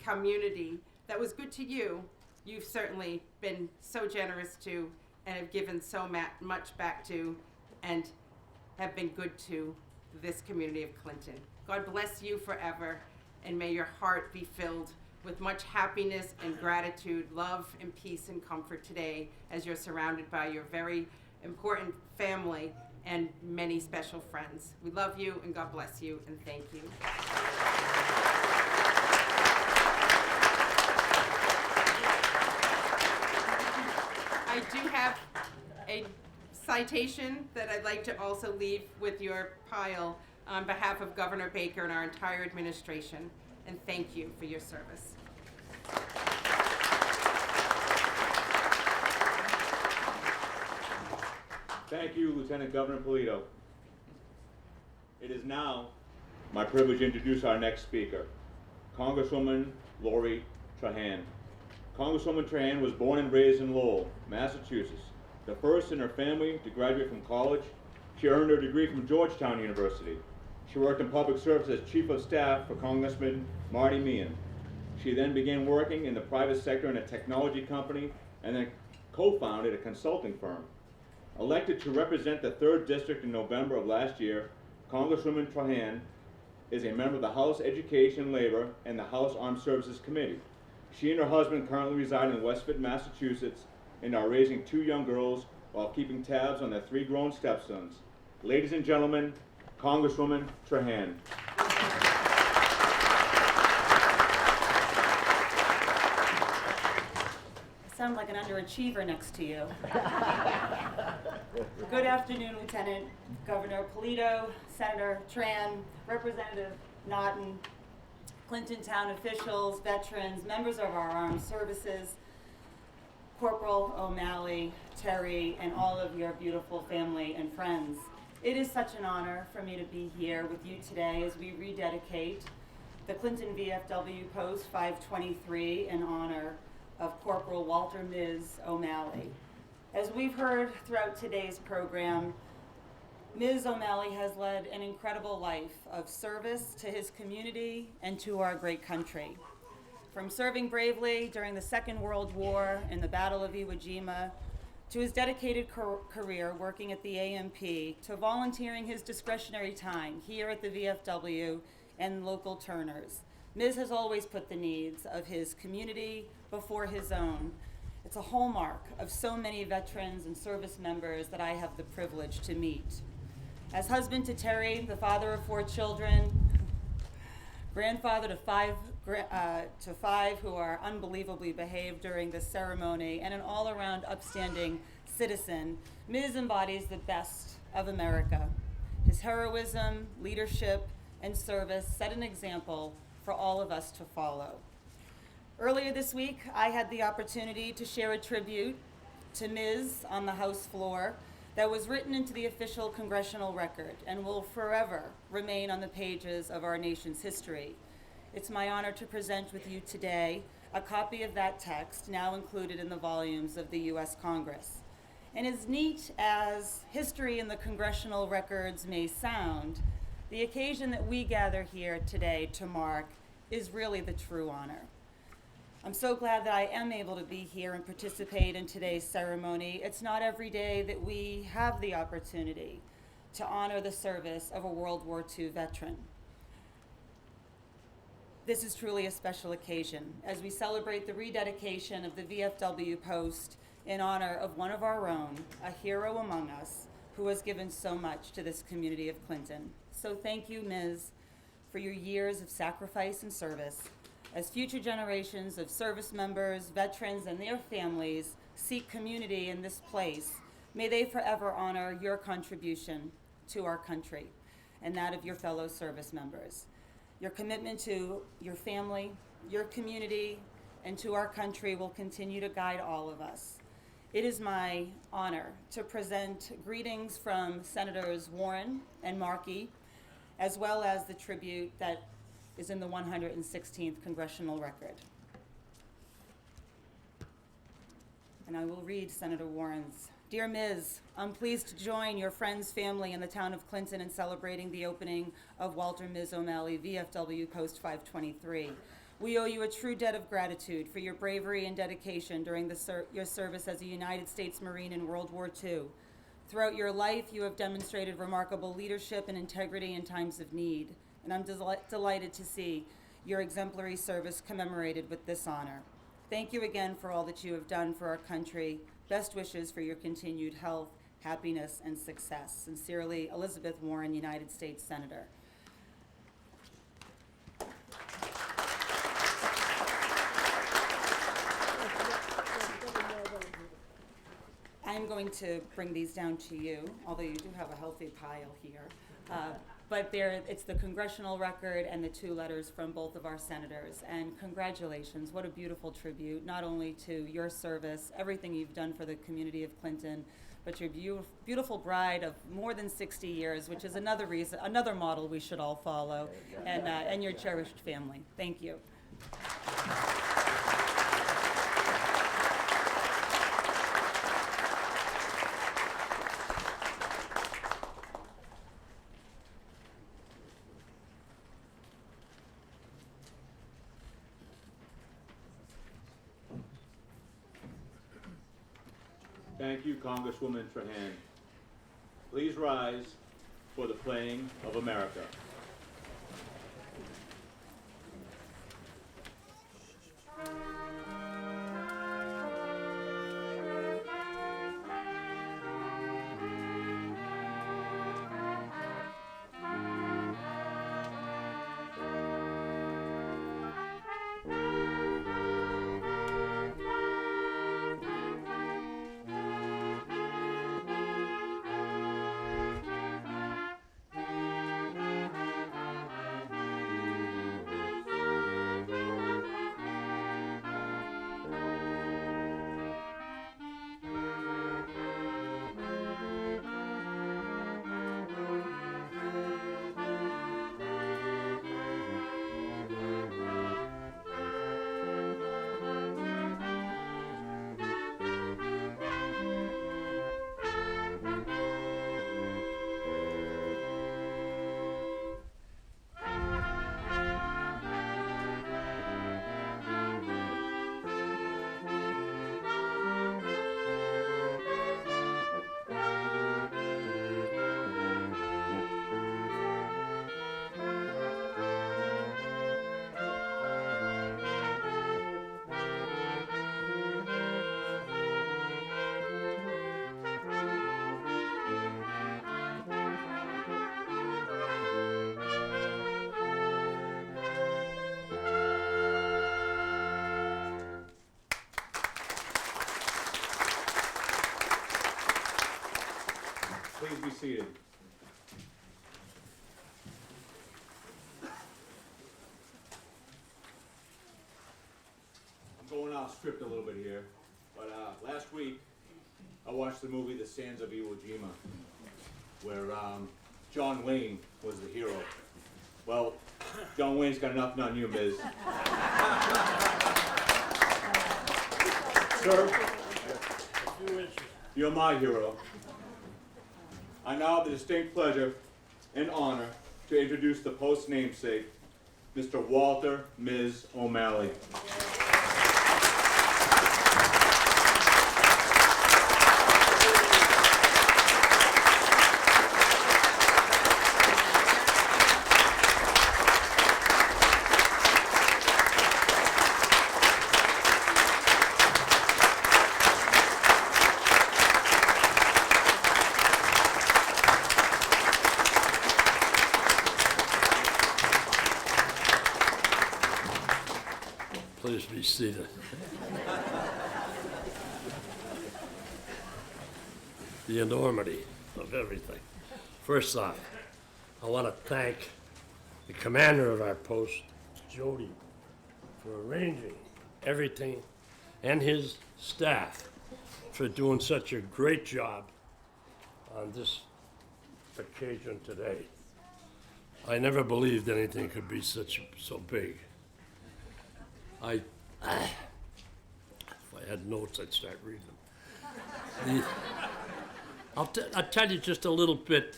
community that was good to you, you've certainly been so generous to and have given so much back to and have been good to this community of Clinton. God bless you forever, and may your heart be filled with much happiness and gratitude, love and peace and comfort today as you're surrounded by your very important family and many special friends. We love you, and God bless you, and thank you. I do have a citation that I'd like to also leave with your pile on behalf of Governor Baker and our entire administration, and thank you for your service. Thank you, Lieutenant Governor Polito. It is now my privilege to introduce our next speaker, Congresswoman Lori Trahan. Congresswoman Trahan was born and raised in Lowell, Massachusetts, the first in her family to graduate from college. She earned her degree from Georgetown University. She worked in public service as Chief of Staff for Congressman Marty Meehan. She then began working in the private sector in a technology company and then co-founded a consulting firm. Elected to represent the 3rd District in November of last year, Congresswoman Trahan is a member of the House Education, Labor, and the House Armed Services Committee. She and her husband currently reside in Westford, Massachusetts, and are raising 2 young girls while keeping tabs on their 3 grown stepsons. Ladies and gentlemen, Congresswoman Trahan. I sound like an underachiever next to you. Good afternoon, Lieutenant Governor Polito, Senator Tran, Representative Naughton, Clinton Town officials, veterans, members of our armed services, Corporal O'Malley, Terry, and all of your beautiful family and friends. It is such an honor for me to be here with you today as we rededicate the Clinton VFW Post 523 in honor of Corporal Walter Ms. O'Malley. As we've heard throughout today's program, Ms. O'Malley has led an incredible life of service to his community and to our great country. From serving bravely during the Second World War in the Battle of Iwo Jima, to his dedicated career working at the AMP, to volunteering his discretionary time here at the VFW and local Turners, Ms. has always put the needs of his community before his own. It's a hallmark of so many veterans and service members that I have the privilege to meet. As husband to Terry, the father of 4 children, grandfather to five who are unbelievably behaved during this ceremony, and an all-around upstanding citizen, Ms. embodies the best of America. His heroism, leadership, and service set an example for all of us to follow. Earlier this week, I had the opportunity to share a tribute to Ms. on the House floor that was written into the official congressional record and will forever remain on the pages of our nation's history. It's my honor to present with you today a copy of that text now included in the volumes of the U.S. Congress. And as neat as history in the congressional records may sound, the occasion that we gather here today to mark is really the true honor. I'm so glad that I am able to be here and participate in today's ceremony. It's not every day that we have the opportunity to honor the service of a World War II veteran. This is truly a special occasion as we celebrate the rededication of the VFW Post in honor of one of our own, a hero among us, who has given so much to this community of Clinton. So thank you, Ms., for your years of sacrifice and service. As future generations of service members, veterans, and their families seek community in this place, may they forever honor your contribution to our country and that of your fellow service members. Your commitment to your family, your community, and to our country will continue to guide all of us. It is my honor to present greetings from Senators Warren and Markey, as well as the tribute that is in the 116th Congressional Record. And I will read Senator Warren's. Dear Ms., I'm pleased to join your friends, family, and the town of Clinton in celebrating the opening of Walter Ms. O'Malley VFW Post 523. We owe you a true debt of gratitude for your bravery and dedication during your service as a United States Marine in World War II. Throughout your life, you have demonstrated remarkable leadership and integrity in times of need, and I'm delighted to see your exemplary service commemorated with this honor. Thank you again for all that you have done for our country. Best wishes for your continued health, happiness, and success. Sincerely, Elizabeth Warren, United States Senator. I'm going to bring these down to you, although you do have a healthy pile here. But it's the congressional record and the two letters from both of our senators. And congratulations, what a beautiful tribute, not only to your service, everything you've done for the community of Clinton, but your beautiful bride of more than 60 years, which is another model we should all follow, and your cherished family. Thank you. Thank you, Congresswoman Trahan. Please rise for the playing of America. Please be seated. I'm going off script a little bit here, but last week I watched the movie The Sands of Iwo Jima, where John Wayne was the hero. Well, John Wayne's got nothing on you, Ms. Sir, you're my hero. I now have the distinct pleasure and honor to introduce the Post namesake, Mr. Walter, Ms. O'Malley. Please be seated. The enormity of everything. First off, I want to thank the commander of our post, Jody, for arranging everything, and his staff for doing such a great job on this occasion today. I never believed anything could be so big. If I had notes, I'd start reading them. I'll tell you just a little bit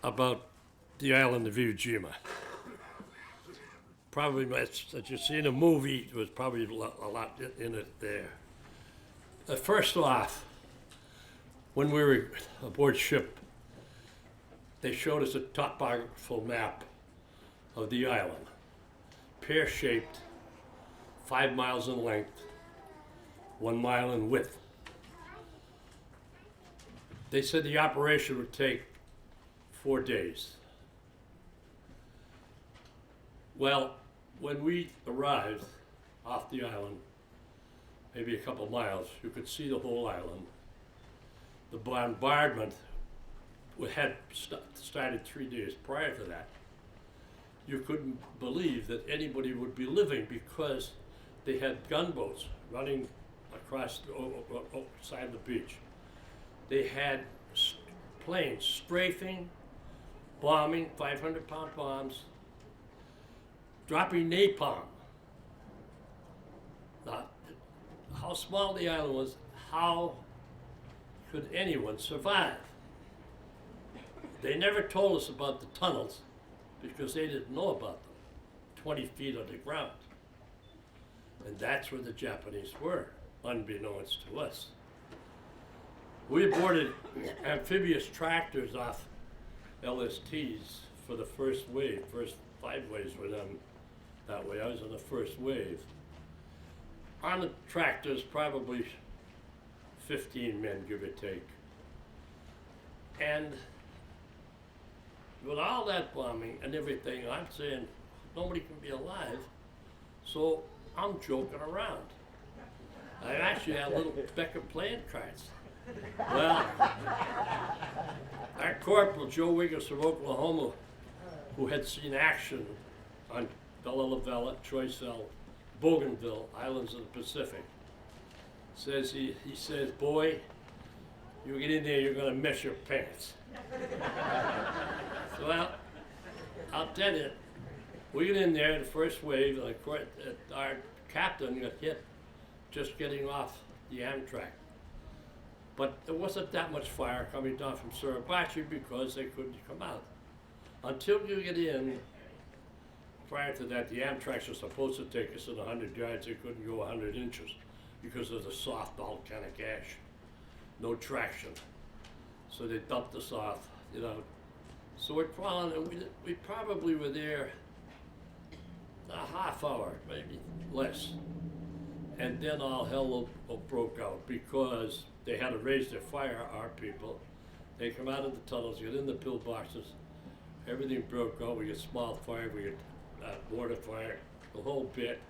about the island of Iwo Jima. Probably, as you see in a movie, there was probably a lot in it there. First off, when we were aboard ship, they showed us a topographical map of the island. Pear-shaped, 5 miles in length, 1 mile in width. They said the operation would take 4 days. Well, when we arrived off the island, maybe a couple miles, you could see the whole island. The bombardment had started 3 days prior to that. You couldn't believe that anybody would be living because they had gunboats running across the side of the beach. They had planes strafing, bombing, 500-pound bombs, dropping napalm. Now, how small the island was, how could anyone survive? They never told us about the tunnels because they didn't know about them, 20 feet underground. And that's where the Japanese were, unbeknownst to us. We boarded amphibious tractors off LSTs for the first wave. First 5 waves were done that way. I was in the first wave. On the tractors, probably 15 men, give or take. And with all that bombing and everything, I'm saying nobody can be alive, so I'm joking around. I actually had little Becker playing cards. Well, our corporal, Joe Wiggins from Oklahoma, who had seen action on Bella Lavella, Choiseul, Bougainville, islands of the Pacific, says he says, boy, you get in there, you're gonna miss your pants. Well, I'll tell you, we get in there, the first wave, and our captain got hit just getting off the Amtrak. But there wasn't that much fire coming down from Suribachi because they couldn't come out. Until you get in, prior to that, the Amtraks were supposed to take us in 100 yards. They couldn't go 100 inches because of the soft volcanic ash. No traction. So they dumped us off, you know. So we're crawling, and we probably were there a half hour, maybe less. And then all hell broke out because they had to raise their fire, our people. They come out of the tunnels, get in the pillboxes, everything broke out. We get small fire, we get water fire, the whole bit.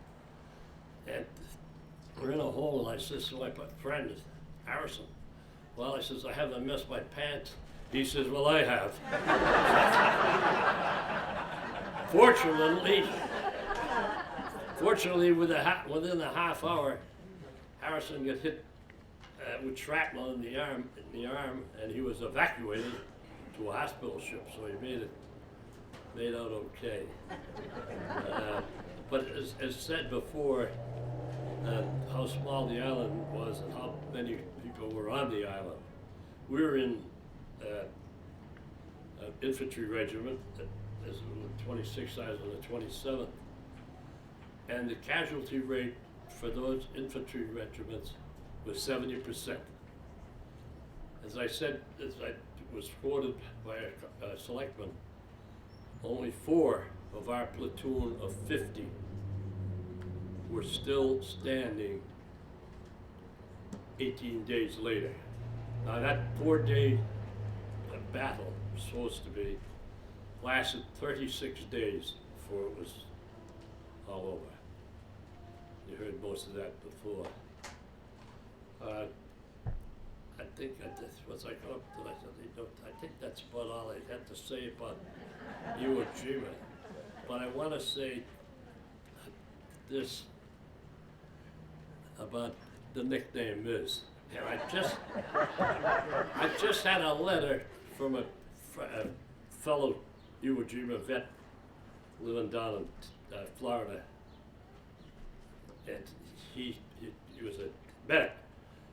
And we're in a hole, and I says to my friend, Harrison, well, I says, I haven't missed my pants. He says, well, I have. Fortunately, within a half hour, Harrison got hit with shrapnel in the arm, and he was evacuated to a hospital ship. So he made out okay. But as said before, how small the island was and how many people were on the island. We were in an infantry regiment that as the 26th, I was on the 27th. And the casualty rate for those infantry regiments was 70%. As I said, as I was quoted by a selectman, only 4 of our platoon of 50 were still standing 18 days later. Now that 4-day battle was supposed to be, lasted 36 days before it was all over. You heard most of that before. I think once I got up to that, I think that's about all I had to say about Iwo Jima. But I want to say this about the nickname Miz. And I just had a letter from a fellow Iwo Jima vet living down in Florida, and he was a medic,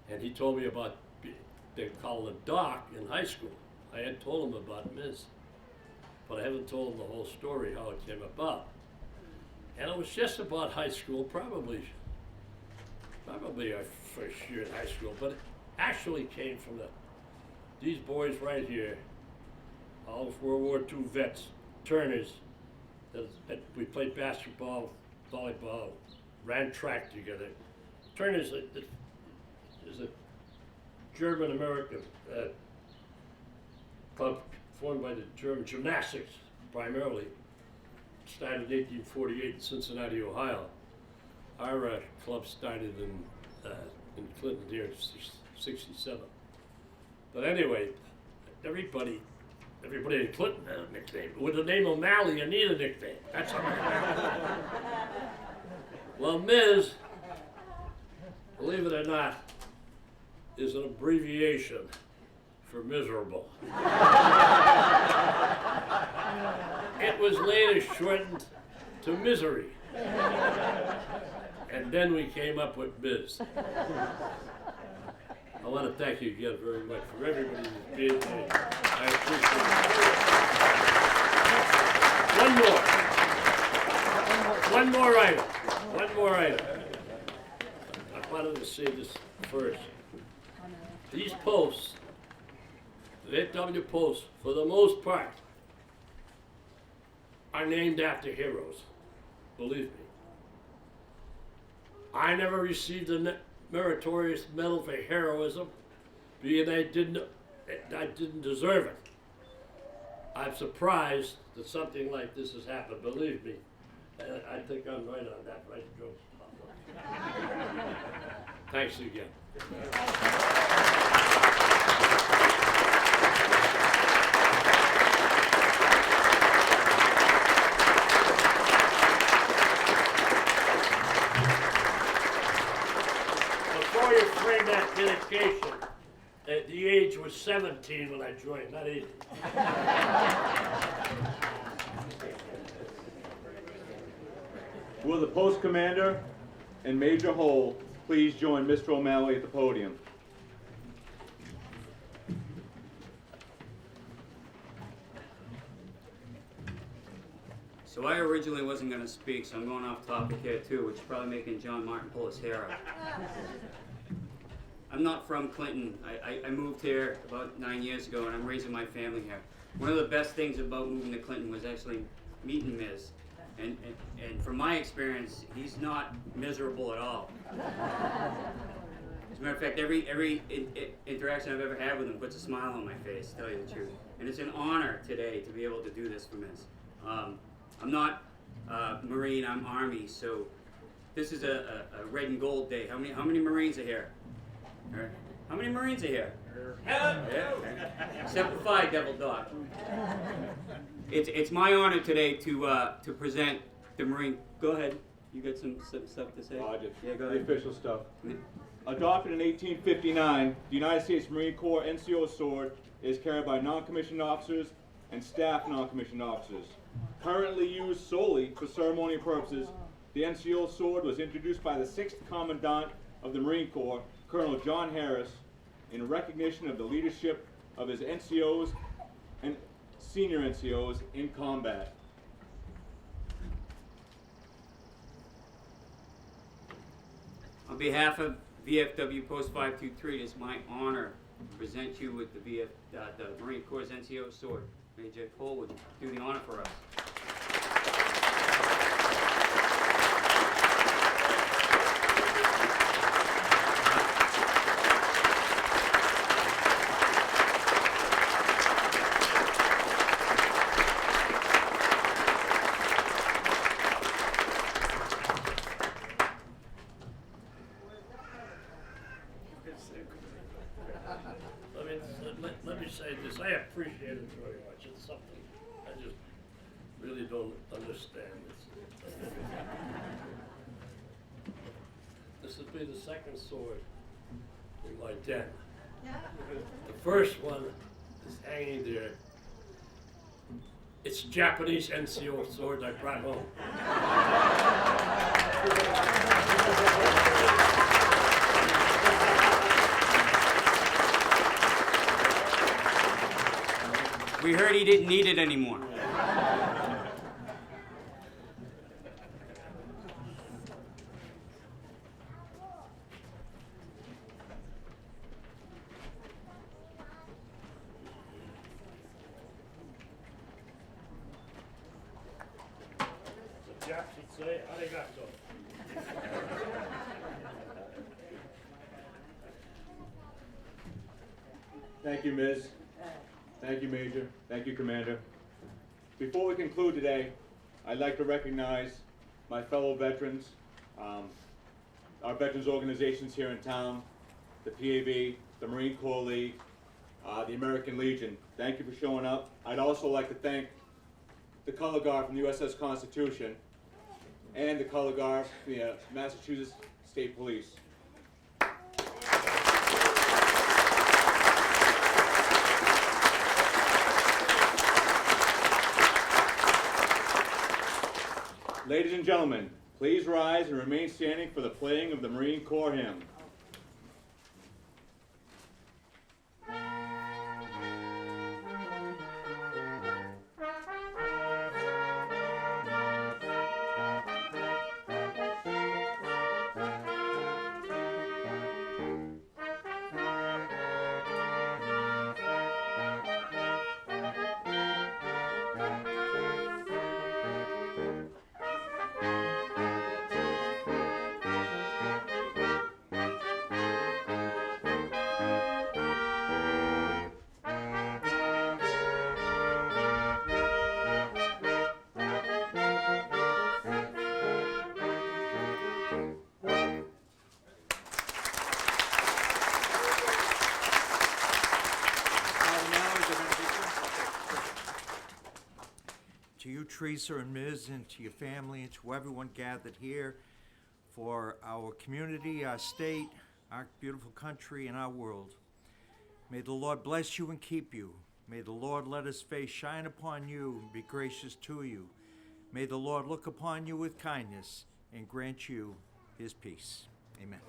and he told me about they call the doc in high school. I had told him about Miz, but I haven't told him the whole story, how it came about. And it was just about high school, probably our first year in high school, but it actually came from these boys right here, all of World War II vets, Turners, that we played basketball, volleyball, ran track together. Turners is a German-American club formed by the German gymnastics, primarily. Started in 1848 in Cincinnati, Ohio. Our club started in Clinton here in '67. But anyway, everybody in Clinton had a nickname. With the name O'Malley, you need a nickname. That's how. Well, Miz, believe it or not, is an abbreviation for miserable. It was later shortened to misery. And then we came up with Miz. I want to thank you again very much for everybody who's being here. I appreciate it. One more item. I wanted to say this first. These posts, the VFW Post, for the most part, are named after heroes. Believe me. I never received a meritorious medal for heroism, being I didn't deserve it. I'm surprised that something like this has happened. Believe me, I think I'm right on that, right, Joe? Thanks again. Before you frame that dedication, the age was 17 when I joined, not 80. Will the post commander and Major Hole please join Mr. O'Malley at the podium? So I originally wasn't going to speak, so I'm going off topic here too, which is probably making John Martin pull his hair out. I'm not from Clinton. I moved here about 9 years ago, and I'm raising my family here. One of the best things about moving to Clinton was actually meeting Miz. And from my experience, he's not miserable at all. As a matter of fact, every interaction I've ever had with him puts a smile on my face, to tell you the truth. And it's an honor today to be able to do this for Miz. I'm not Marine, I'm Army, so this is a red and gold day. How many Marines are here? All right. How many Marines are here? Yeah. Simplify, Devil Dog. It's my honor today to present the Marine. Go ahead. You got some stuff to say? Yeah, go the ahead. official stuff. Adopted in 1859, the United States Marine Corps NCO sword is carried by non-commissioned officers and staff non-commissioned officers. Currently used solely for ceremonial purposes, the NCO sword was introduced by the 6th Commandant of the Marine Corps, Colonel John Harris, in recognition of the leadership of his NCOs and senior NCOs in combat. behalf of VFW Post 523, it is my honor to present you with the Marine Corps NCO sword. Major Cole would do the honor for us. Let me say this, I appreciate it very much. It's something I just really don't understand. This will be the second sword in my den. The first one is hanging there. It's Japanese NCO sword I brought home. We heard he didn't need it anymore. The Japs would say, arigato. Thank you, Ms. Thank you, Major. Thank you, Commander. Before we conclude today, I'd like to recognize my fellow veterans, our veterans organizations here in town, the PAV, the Marine Corps League, the American Legion. Thank you for showing up. I'd also like to thank the Color Guard from the USS Constitution and the Color Guard from the Massachusetts State Police. Ladies and gentlemen, please rise and remain standing for the playing of the Marine Corps hymn. To you, Teresa and Ms., and to your family, and to everyone gathered here for our community, our state, our beautiful country, and our world. May the Lord bless you and keep you. May the Lord let his face shine upon you and be gracious to you. May the Lord look upon you with kindness and grant you his peace. Amen.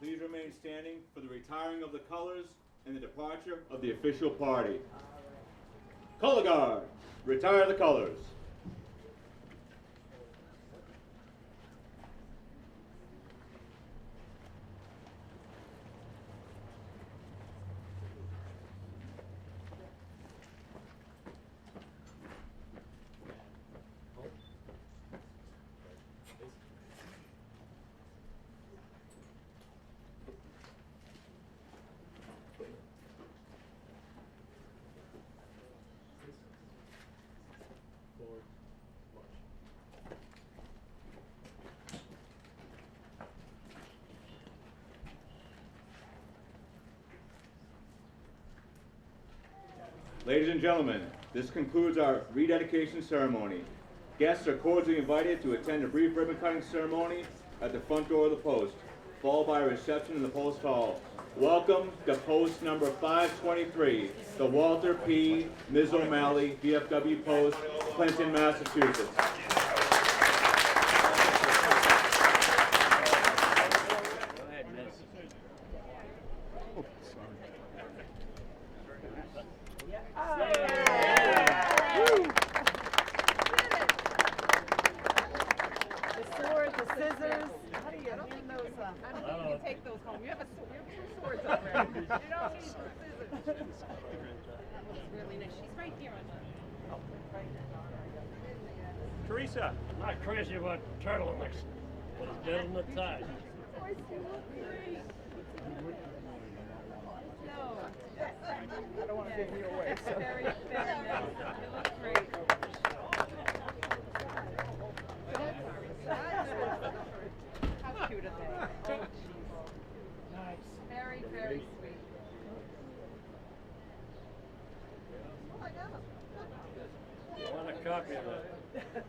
Please remain standing for the retiring of the colors and the departure of the official party. Color Guard, retire the colors. Ladies and gentlemen, this concludes our rededication ceremony. Guests are cordially invited to attend a brief ribbon cutting ceremony at the front door of the post, followed by a reception in the post hall. Welcome to post number 523, the Walter P. Ms. O'Malley, VFW Post, Clinton, Massachusetts. Go ahead, Ms. don't think those. I don't think you can take those home. You have two swords over there. You don't need scissors. That looks really nice. She's right here on the. Oh, right there. Teresa. I'm not crazy about turtlenecks, but it's better than the tie. Of course, you look great. No. I don't want to give you away. So. Very, very nice. You look great. How cute are they? Oh, geez. Nice. Very, very sweet. I want a copy of that.